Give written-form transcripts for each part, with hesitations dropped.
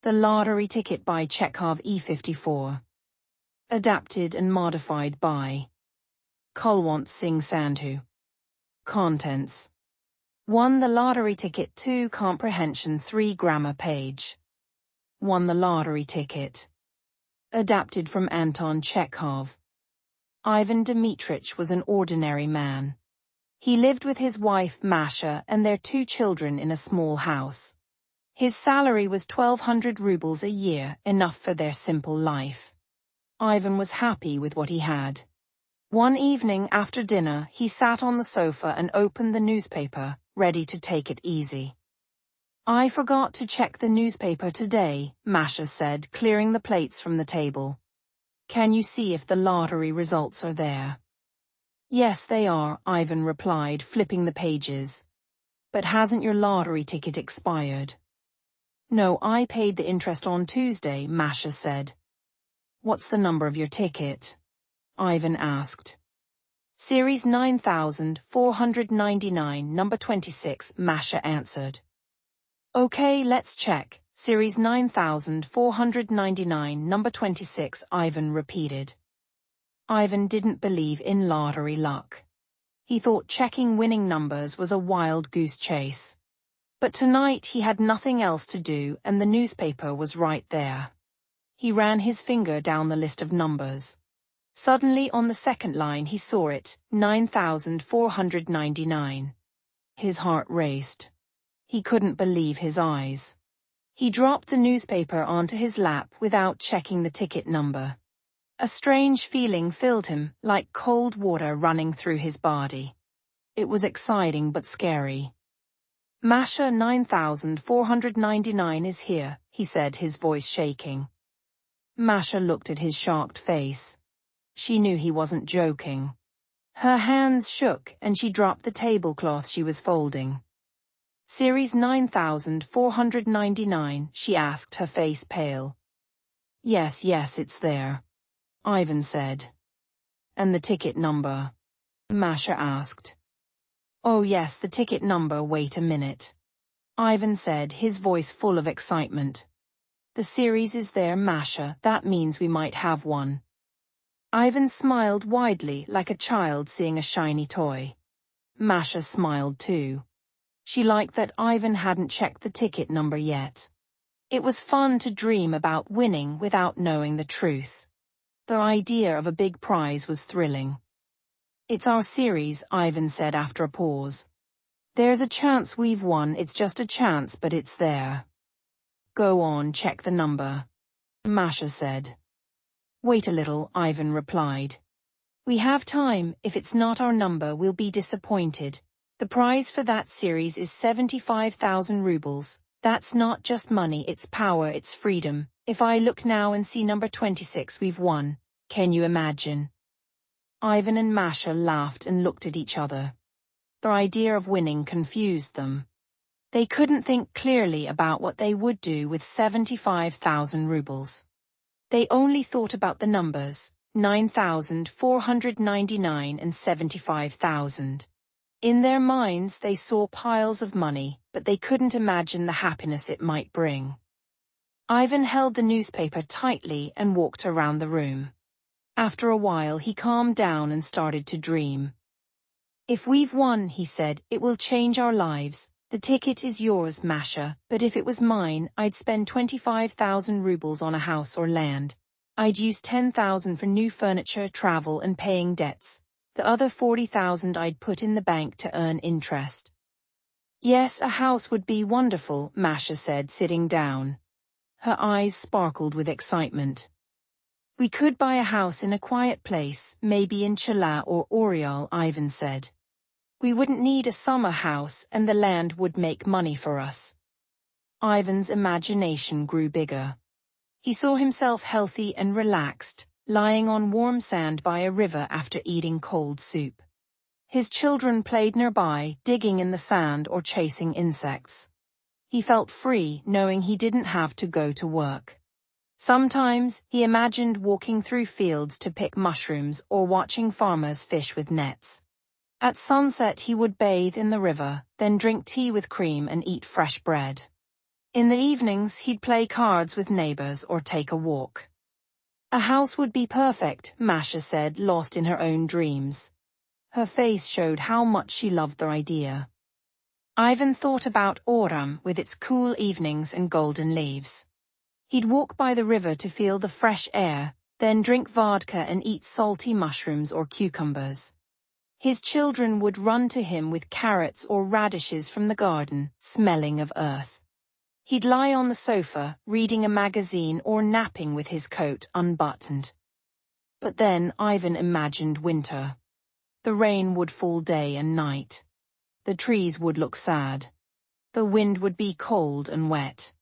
The Lottery Ticket by Chekhov E54. Adapted and modified by Kulwant Singh Sandhu. Contents: 1. The lottery ticket. 2. Comprehension 3 grammar page. 1. The lottery ticket. Adapted from Anton Chekhov. Ivan Dmitrich was an ordinary man. He lived with his wife Masha and their 2 children in a small house. His salary was 1,200 rubles a year, enough for their simple life. Ivan was happy with what he had. One evening after dinner, he sat on the sofa and opened the newspaper, ready to take it easy. "I forgot to check the newspaper today," Masha said, clearing the plates from the table. "Can you see if the lottery results are there?" "Yes, they are," Ivan replied, flipping the pages. "But hasn't your lottery ticket expired?" "No, I paid the interest on Tuesday," Masha said. "What's the number of your ticket?" Ivan asked. "Series 9499, number 26, Masha answered. "Okay, let's check. Series 9499, number 26, Ivan repeated. Ivan didn't believe in lottery luck. He thought checking winning numbers was a wild goose chase. But tonight he had nothing else to do and the newspaper was right there. He ran his finger down the list of numbers. Suddenly on the second line he saw it, 9499. His heart raced. He couldn't believe his eyes. He dropped the newspaper onto his lap without checking the ticket number. A strange feeling filled him, like cold water running through his body. It was exciting but scary. "Masha, 9499 is here," he said, his voice shaking. Masha looked at his shocked face. She knew he wasn't joking. Her hands shook and she dropped the tablecloth she was folding. "Series 9499, she asked, her face pale. Yes, it's there," Ivan said. "And the ticket number?" Masha asked. "Oh yes, the ticket number, wait a minute," Ivan said, his voice full of excitement. "The series is there, Masha, that means we might have one." Ivan smiled widely, like a child seeing a shiny toy. Masha smiled too. She liked that Ivan hadn't checked the ticket number yet. It was fun to dream about winning without knowing the truth. The idea of a big prize was thrilling. "It's our series," Ivan said after a pause. "There's a chance we've won, it's just a chance, but it's there." "Go on, check the number," Masha said. "Wait a little," Ivan replied. "We have time. If it's not our number, we'll be disappointed. The prize for that series is 75,000 rubles. That's not just money, it's power, it's freedom. If I look now and see number 26, we've won. Can you imagine?" Ivan and Masha laughed and looked at each other. The idea of winning confused them. They couldn't think clearly about what they would do with 75,000 rubles. They only thought about the numbers, 9499 and 75,000. In their minds they saw piles of money, but they couldn't imagine the happiness it might bring. Ivan held the newspaper tightly and walked around the room. After a while he calmed down and started to dream. "If we've won," he said, "it will change our lives. The ticket is yours, Masha, but if it was mine, I'd spend 25,000 rubles on a house or land. I'd use 10,000 for new furniture, travel, and paying debts. The other 40,000 I'd put in the bank to earn interest." "Yes, a house would be wonderful," Masha said, sitting down. Her eyes sparkled with excitement. "We could buy a house in a quiet place, maybe in Chela or Oriol," Ivan said. "We wouldn't need a summer house and the land would make money for us." Ivan's imagination grew bigger. He saw himself healthy and relaxed, lying on warm sand by a river after eating cold soup. His children played nearby, digging in the sand or chasing insects. He felt free, knowing he didn't have to go to work. Sometimes he imagined walking through fields to pick mushrooms or watching farmers fish with nets. At sunset he would bathe in the river, then drink tea with cream and eat fresh bread. In the evenings, he'd play cards with neighbors or take a walk. A house would be perfect, Masha said, lost in her own dreams. Her face showed how much she loved the idea. Ivan thought about Oram with its cool evenings and golden leaves. He'd walk by the river to feel the fresh air, then drink vodka and eat salty mushrooms or cucumbers. His children would run to him with carrots or radishes from the garden, smelling of earth. He'd lie on the sofa, reading a magazine or napping with his coat unbuttoned. But then Ivan imagined winter. The rain would fall day and night. The trees would look sad. The wind would be cold and wet.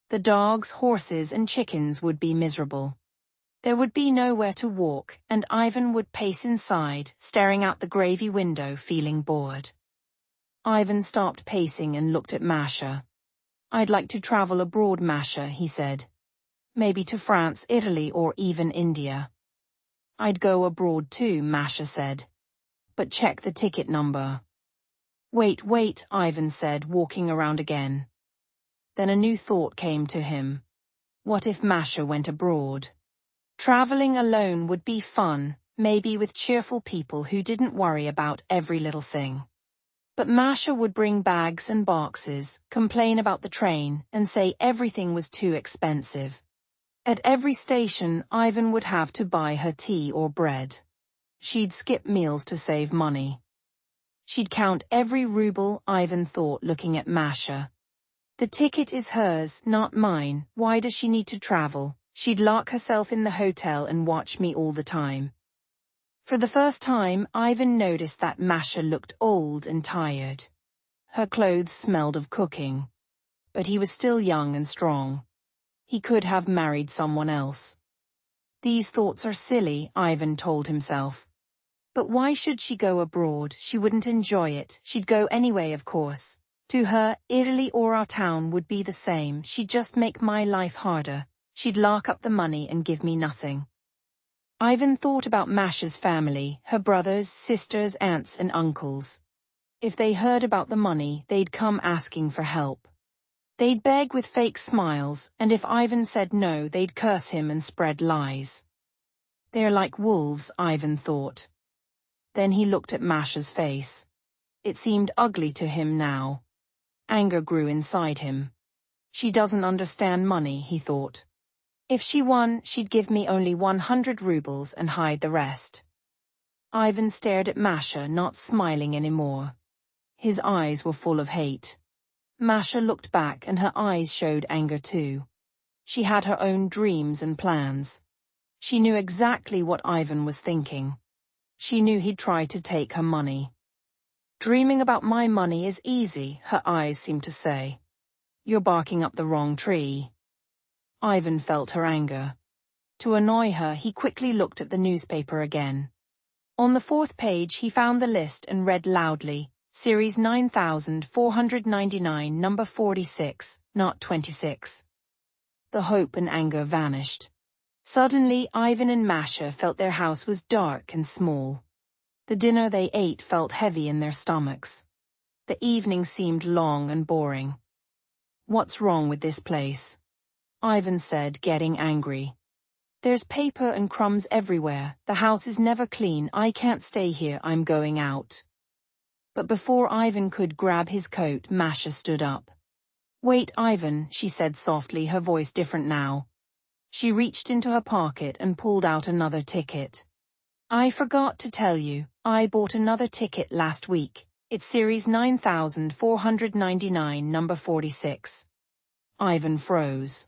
The dogs, horses, and chickens would be miserable. There would be nowhere to walk, and Ivan would pace inside, staring out the gravy window, feeling bored. Ivan stopped pacing and looked at Masha. "I'd like to travel abroad, Masha," he said. "Maybe to France, Italy, or even India." "I'd go abroad too," Masha said. "But check the ticket number." Wait, Ivan said, walking around again. Then a new thought came to him. What if Masha went abroad? Traveling alone would be fun, maybe with cheerful people who didn't worry about every little thing. But Masha would bring bags and boxes, complain about the train, and say everything was too expensive. At every station, Ivan would have to buy her tea or bread. She'd skip meals to save money. She'd count every ruble, Ivan thought, looking at Masha. The ticket is hers, not mine. Why does she need to travel? She'd lock herself in the hotel and watch me all the time. For the first time, Ivan noticed that Masha looked old and tired. Her clothes smelled of cooking. But he was still young and strong. He could have married someone else. These thoughts are silly, Ivan told himself. But why should she go abroad? She wouldn't enjoy it. She'd go anyway, of course. To her, Italy or our town would be the same. She'd just make my life harder. She'd lock up the money and give me nothing. Ivan thought about Masha's family, her brothers, sisters, aunts, and uncles. If they heard about the money, they'd come asking for help. They'd beg with fake smiles, and if Ivan said no, they'd curse him and spread lies. They're like wolves, Ivan thought. Then he looked at Masha's face. It seemed ugly to him now. Anger grew inside him. She doesn't understand money, he thought. If she won, she'd give me only 100 rubles and hide the rest. Ivan stared at Masha, not smiling anymore. His eyes were full of hate. Masha looked back and her eyes showed anger too. She had her own dreams and plans. She knew exactly what Ivan was thinking. She knew he'd try to take her money. "Dreaming about my money is easy," her eyes seemed to say. "You're barking up the wrong tree." Ivan felt her anger. To annoy her, he quickly looked at the newspaper again. On the 4th page, he found the list and read loudly, Series 9499, number 46, not 26. The hope and anger vanished. Suddenly, Ivan and Masha felt their house was dark and small. The dinner they ate felt heavy in their stomachs. The evening seemed long and boring. "What's wrong with this place?" Ivan said, getting angry. "There's paper and crumbs everywhere. The house is never clean. I can't stay here. I'm going out." But before Ivan could grab his coat, Masha stood up. "Wait, Ivan," she said softly, her voice different now. She reached into her pocket and pulled out another ticket. "I forgot to tell you, I bought another ticket last week. It's Series 9499, number 46. Ivan froze.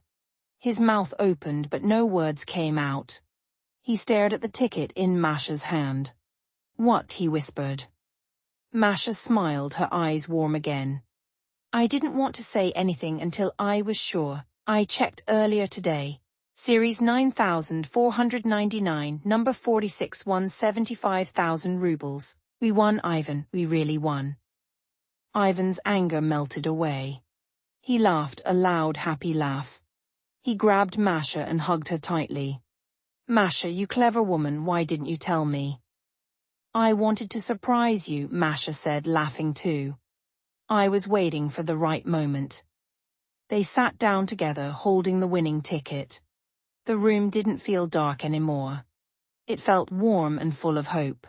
His mouth opened, but no words came out. He stared at the ticket in Masha's hand. "What?" he whispered. Masha smiled, her eyes warm again. "I didn't want to say anything until I was sure. I checked earlier today. Series 9499, number 46 won 75,000 rubles. We won, Ivan, we really won." Ivan's anger melted away. He laughed, a loud, happy laugh. He grabbed Masha and hugged her tightly. "Masha, you clever woman, why didn't you tell me?" "I wanted to surprise you," Masha said, laughing too. "I was waiting for the right moment." They sat down together, holding the winning ticket. The room didn't feel dark anymore. It felt warm and full of hope.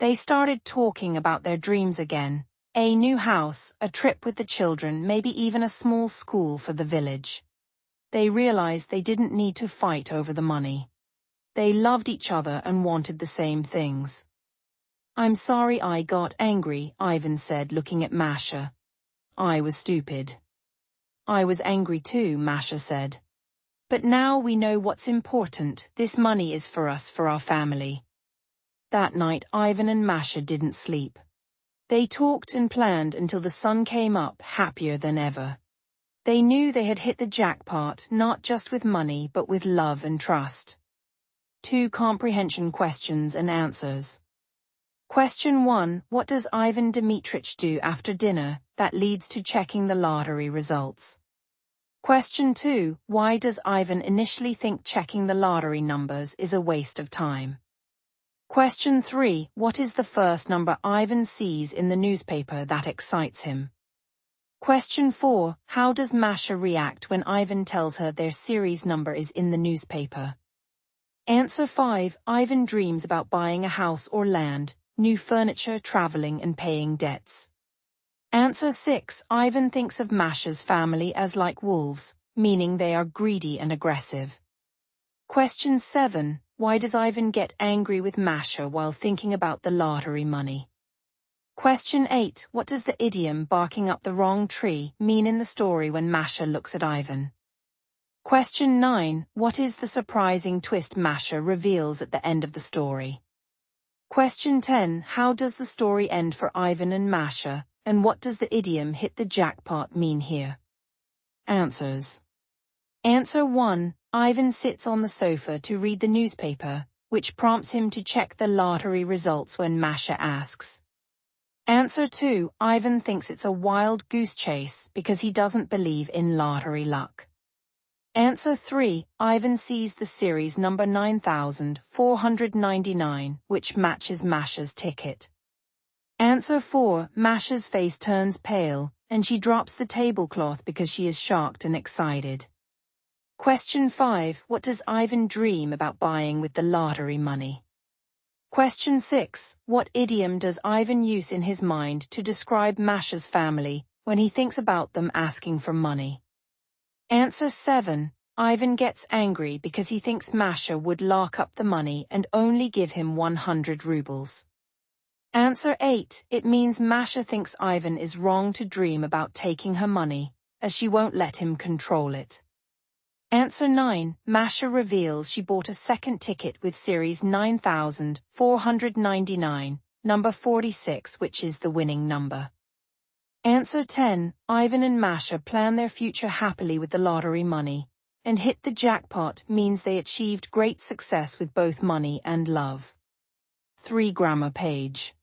They started talking about their dreams again. A new house, a trip with the children, maybe even a small school for the village. They realized they didn't need to fight over the money. They loved each other and wanted the same things. "I'm sorry I got angry," Ivan said, looking at Masha. "I was stupid." "I was angry too," Masha said. "But now we know what's important. This money is for us, for our family." That night, Ivan and Masha didn't sleep. They talked and planned until the sun came up, happier than ever. They knew they had hit the jackpot, not just with money, but with love and trust. 2 comprehension questions and answers. Question 1. What does Ivan Dmitrich do after dinner? That leads to checking the lottery results. Question 2. Why does Ivan initially think checking the lottery numbers is a waste of time? Question 3. What is the first number Ivan sees in the newspaper that excites him? Question 4. How does Masha react when Ivan tells her their series number is in the newspaper? Answer 5. Ivan dreams about buying a house or land, new furniture, traveling and paying debts. Answer 6. Ivan thinks of Masha's family as like wolves, meaning they are greedy and aggressive. Question 7. Why does Ivan get angry with Masha while thinking about the lottery money? Question 8. What does the idiom "barking up the wrong tree" mean in the story when Masha looks at Ivan? Question 9. What is the surprising twist Masha reveals at the end of the story? Question 10. How does the story end for Ivan and Masha, and what does the idiom "hit the jackpot" mean here? Answers. Answer 1. Ivan sits on the sofa to read the newspaper, which prompts him to check the lottery results when Masha asks. Answer 2. Ivan thinks it's a wild goose chase because he doesn't believe in lottery luck. Answer 3. Ivan sees the series number 9499, which matches Masha's ticket. Answer 4. Masha's face turns pale, and she drops the tablecloth because she is shocked and excited. Question 5. What does Ivan dream about buying with the lottery money? Question 6. What idiom does Ivan use in his mind to describe Masha's family when he thinks about them asking for money? Answer 7. Ivan gets angry because he thinks Masha would lock up the money and only give him 100 rubles. Answer 8. It means Masha thinks Ivan is wrong to dream about taking her money, as she won't let him control it. Answer 9. Masha reveals she bought a second ticket with series 9499, number 46, which is the winning number. Answer 10. Ivan and Masha plan their future happily with the lottery money, and hit the jackpot means they achieved great success with both money and love. 3 grammar page.